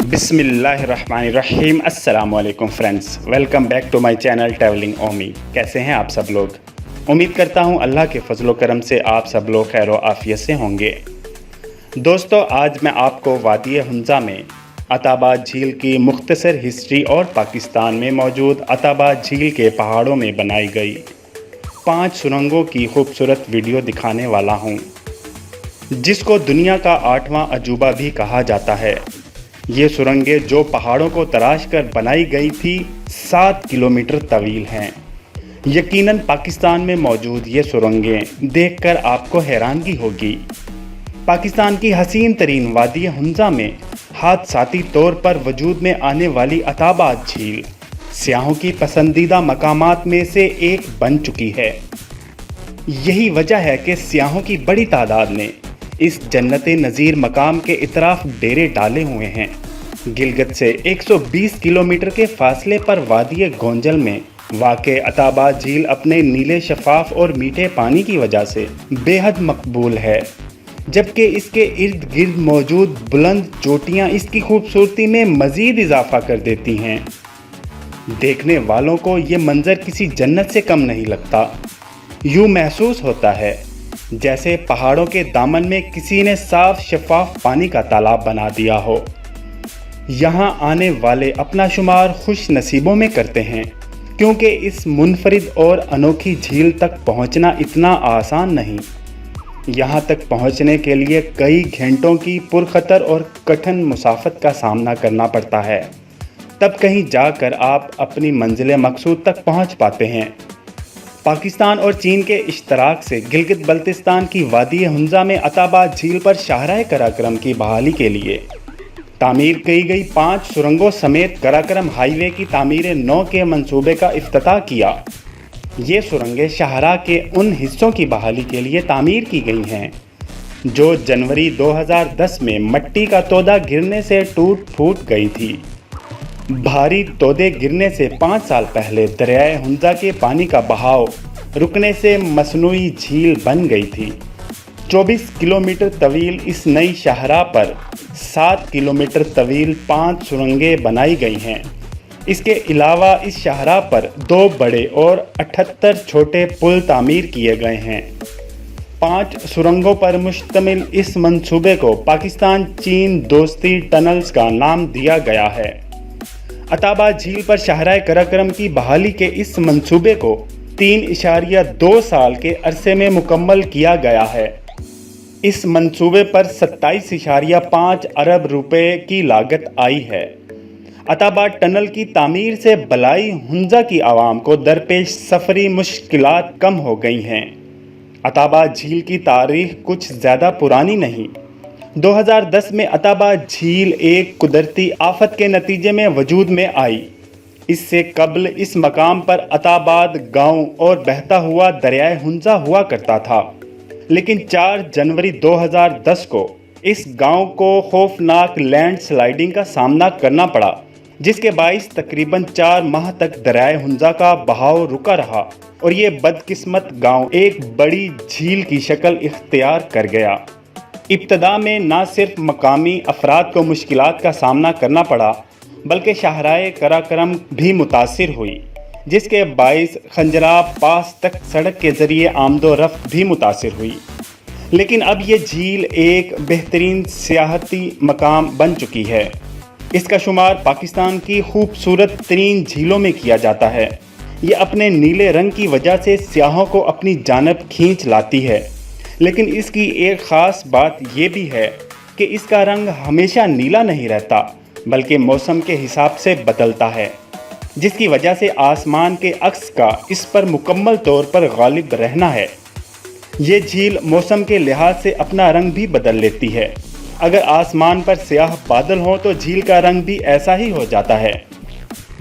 बिस्मिल्लाहिर्रहमानिर्रहीम। अस्सलामुअलैकुम friends, welcome back to my channel travelling Omi. कैसे हैं आप सब लोग? उम्मीद करता हूं अल्लाह के फजल करम से आप सब लोग खैर व आफियत से होंगे। दोस्तों, आज मैं आपको वादी हुंजा में अताबाद झील की मुख्तसर हिस्ट्री और पाकिस्तान में मौजूद अताबाद झील के पहाड़ों में बनाई गई 5 सुरंगों की खूबसूरत वीडियो दिखाने वाला हूं, जिसको दुनिया का 8वां अजूबा भी कहा जाता है। ये सुरंगें जो पहाड़ों को तराश कर बनाई गई थी 7 किलोमीटर तवील हैं। यकीनन पाकिस्तान में मौजूद ये सुरंगें देखकर आपको हैरानगी होगी। पाकिस्तान की हसीन तरीन वादी हुंजा में हादसाती तौर पर वजूद में आने वाली अताबाद झील सियाहों की पसंदीदा मकामात में से एक बन चुकी है। यही वजह है कि सियाहों की बड़ी तादाद ने इस जन्नत नज़ीर मकाम के इतराफ डेरे डाले हुए हैं। गिलगित से 120 किलोमीटर के फासले पर वादी गोंजल में वाक़े अताबाद झील अपने नीले शफाफ और मीठे पानी की वजह से बेहद मकबूल है, जबकि इसके इर्द गिर्द मौजूद बुलंद चोटियाँ इसकी खूबसूरती में मज़ीद इजाफा कर देती हैं। देखने वालों को ये मंज़र किसी जन्नत से कम नहीं लगता। यूँ महसूस होता है जैसे पहाड़ों के दामन में किसी ने साफ शफाफ पानी का तालाब बना दिया हो। यहाँ आने वाले अपना शुमार खुश नसीबों में करते हैं, क्योंकि इस मुनफरिद और अनोखी झील तक पहुँचना इतना आसान नहीं। यहाँ तक पहुँचने के लिए कई घंटों की पुरखतर और कठिन मुसाफत का सामना करना पड़ता है, तब कहीं जाकर आप अपनी मंजिल मकसूद तक पहुँच पाते हैं। पाकिस्तान और चीन के इश्तराक से गिलगित बल्तिस्तान की वादी हुंजा में अताबाद झील पर शाहराह कराकरम की बहाली के लिए तामीर की गई 5 सुरंगों समेत कराकरम हाईवे की तामीर 9 के मंसूबे का इफ्तिताह किया। ये सुरंगें शाहराह के उन हिस्सों की बहाली के लिए तामीर की गई हैं जो जनवरी 2010 में मट्टी का तोदा गिरने से टूट फूट गई थी। भारी तोदे गिरने से 5 साल पहले दरियाए हुंजा के पानी का बहाव रुकने से मसनूई झील बन गई थी। 24 किलोमीटर तवील इस नई शाहराह पर 7 किलोमीटर तवील 5 सुरंगें बनाई गई हैं। इसके अलावा इस शाहराह पर 2 बड़े और 78 छोटे पुल तामीर किए गए हैं। 5 सुरंगों पर मुश्तमिल इस मंसूबे को पाकिस्तान चीन दोस्ती टनल्स का नाम दिया गया है। अताबाद झील पर शाहराह कराकरम की बहाली के इस मंसूबे को 3.2 साल के अरसे में मुकम्मल किया गया है। इस मंसूबे पर 27.5 अरब रुपए की लागत आई है। अताबाद टनल की तामीर से बलाई हुंजा की आवाम को दरपेश सफरी मुश्किलात कम हो गई हैं। अताबाद झील की तारीख कुछ ज़्यादा पुरानी नहीं। 2010 में अताबाद झील एक कुदरती आफत के नतीजे में वजूद में आई। इससे कबल इस मकाम पर अताबाद गांव और बहता हुआ दरियाए हुंजा हुआ करता था, लेकिन 4 जनवरी 2010 को इस गांव को खौफनाक लैंडस्लाइडिंग का सामना करना पड़ा, जिसके बाइस तकरीबन 4 माह तक दरियाए हुंजा का बहाव रुका रहा और ये बदकिस्मत गांव एक बड़ी झील की शक्ल इख्तियार कर गया। इब्तदा में न सिर्फ मकामी अफराद को मुश्किलात का सामना करना पड़ा, बल्कि शाहराह कराकरम भी मुतासिर हुई, जिसके बाइस खंजरा पास तक सड़क के ज़रिए आमदोरफ्त भी मुतासिर हुई। लेकिन अब ये झील एक बेहतरीन सियाहती मकाम बन चुकी है। इसका शुमार पाकिस्तान की खूबसूरत तरीन झीलों में किया जाता है। ये अपने नीले रंग की वजह से सियाहों को अपनी जानब खींच लाती है, लेकिन इसकी एक ख़ास बात ये भी है कि इसका रंग हमेशा नीला नहीं रहता, बल्कि मौसम के हिसाब से बदलता है, जिसकी वजह से आसमान के अक्स का इस पर मुकम्मल तौर पर गालिब रहना है। ये झील मौसम के लिहाज से अपना रंग भी बदल लेती है। अगर आसमान पर स्याह बादल हों तो झील का रंग भी ऐसा ही हो जाता है।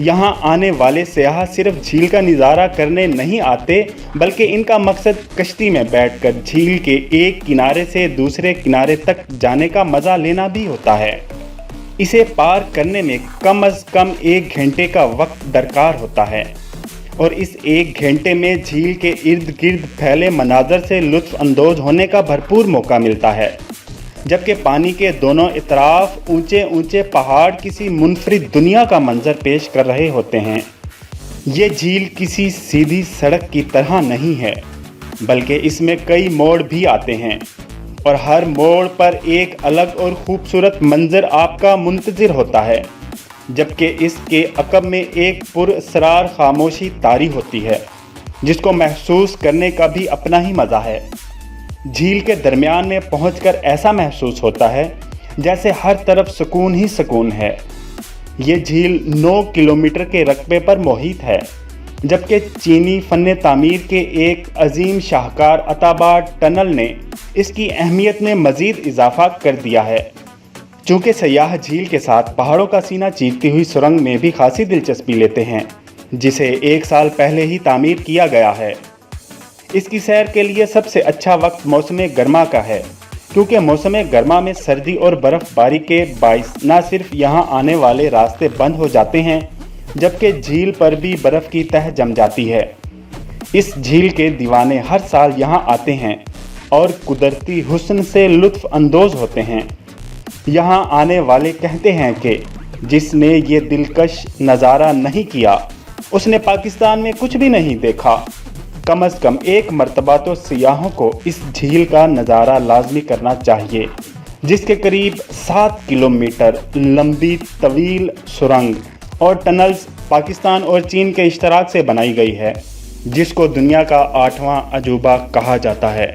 यहाँ आने वाले सयाह सिर्फ झील का नज़ारा करने नहीं आते, बल्कि इनका मकसद कश्ती में बैठकर झील के एक किनारे से दूसरे किनारे तक जाने का मज़ा लेना भी होता है। इसे पार करने में कम अज़ कम 1 घंटे का वक्त दरकार होता है और इस 1 घंटे में झील के इर्द गिर्द फैले मनाजर से लुत्फ़ अंदोज़ होने का भरपूर मौका मिलता है। जबकि पानी के दोनों इतराफ ऊंचे ऊंचे पहाड़ किसी मुनफरिद दुनिया का मंजर पेश कर रहे होते हैं। ये झील किसी सीधी सड़क की तरह नहीं है, बल्कि इसमें कई मोड़ भी आते हैं और हर मोड़ पर एक अलग और खूबसूरत मंजर आपका मुंतज़िर होता है। जबकि इसके अक़ब में एक पुरअसरार खामोशी तारी होती है, जिसको महसूस करने का भी अपना ही मज़ा है। झील के दरमियान में पहुंचकर ऐसा महसूस होता है जैसे हर तरफ सुकून ही सुकून है। ये झील 9 किलोमीटर के रकबे पर मोहित है, जबकि चीनी फ़न तामीर के एक अजीम शाहकार अताबाद टनल ने इसकी अहमियत में मज़ीद इजाफ़ा कर दिया है। चूँकि सयाह झील के साथ पहाड़ों का सीना चीरती हुई सुरंग में भी खासी दिलचस्पी लेते हैं, जिसे 1 साल पहले ही तामीर किया गया है। इसकी सैर के लिए सबसे अच्छा वक्त मौसम गर्मा का है, क्योंकि मौसम गर्मा में सर्दी और बर्फ़बारी के बाइस न सिर्फ यहाँ आने वाले रास्ते बंद हो जाते हैं, जबकि झील पर भी बर्फ़ की तह जम जाती है। इस झील के दीवाने हर साल यहाँ आते हैं और कुदरती हुस्न से लुत्फ़ अंदोज़ होते हैं। यहाँ आने वाले कहते हैं कि जिसने ये दिलकश नज़ारा नहीं किया, उसने पाकिस्तान में कुछ भी नहीं देखा। कम अज़ कम एक मर्तबा तो सियाहों को इस झील का नज़ारा लाजमी करना चाहिए, जिसके करीब 7 किलोमीटर लंबी तवील सुरंग और टनल्स पाकिस्तान और चीन के इश्तराक से बनाई गई है, जिसको दुनिया का 8वां अजूबा कहा जाता है।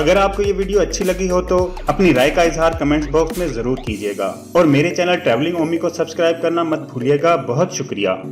अगर आपको ये वीडियो अच्छी लगी हो तो अपनी राय का इजहार कमेंट्स बॉक्स में जरूर कीजिएगा और मेरे चैनल ट्रैवलिंग ओमी को सब्सक्राइब करना मत भूलिएगा। बहुत शुक्रिया।